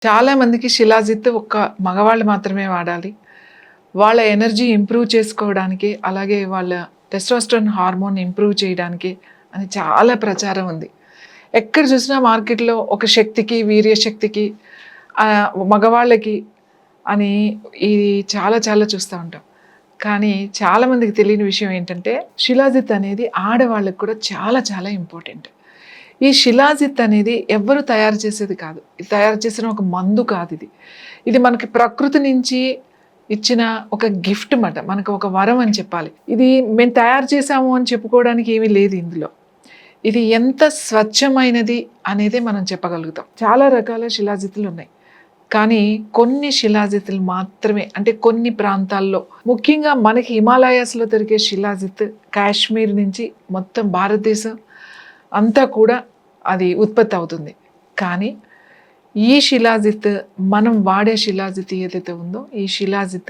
చాలా మందికి శిలాజిత్ ఒక్క మగవాళ్ళు మాత్రమే వాడాలి. వాళ్ళ ఎనర్జీ ఇంప్రూవ్ చేసుకోవడానికి, అలాగే వాళ్ళ టెస్టోస్టెరోన్ హార్మోన్ ఇంప్రూవ్ చేయడానికి అని చాలా ప్రచారం ఉంది. ఎక్కడ చూసినా మార్కెట్‌లో ఒక శక్తికి, వీర్య శక్తికి మగవాళ్ళకి అని ఇది చాలా చాలా చూస్తూ ఉంటాం. కానీ చాలామందికి తెలియని విషయం ఏంటంటే, శిలాజిత్ అనేది ఆడవాళ్ళకి కూడా చాలా చాలా ఇంపార్టెంట్. ఈ శిలాజిత్ అనేది ఎవ్వరు తయారు చేసేది కాదు. ఇది తయారు చేసిన ఒక మందు కాదిది. ఇది మనకి ప్రకృతి నుంచి ఇచ్చిన ఒక గిఫ్ట్ మాట. మనకు ఒక వరం అని చెప్పాలి. ఇది మేము తయారు చేసాము అని చెప్పుకోవడానికి ఏమీ లేదు ఇందులో. ఇది ఎంత స్వచ్ఛమైనది అనేదే మనం చెప్పగలుగుతాం. చాలా రకాల శిలాజిత్తులు ఉన్నాయి. కానీ కొన్ని శిలాజిత్తులు మాత్రమే, అంటే కొన్ని ప్రాంతాల్లో, ముఖ్యంగా మనకి హిమాలయాస్‌లో దొరికే శిలాజిత్ కాశ్మీర్ నుంచి మొత్తం భారతదేశం అంతా కూడా అది ఉత్పత్తి అవుతుంది. కానీ ఈ శిలాజిత్, మనం వాడే శిలాజిత్ ఏదైతే ఉందో, ఈ శిలాజిత్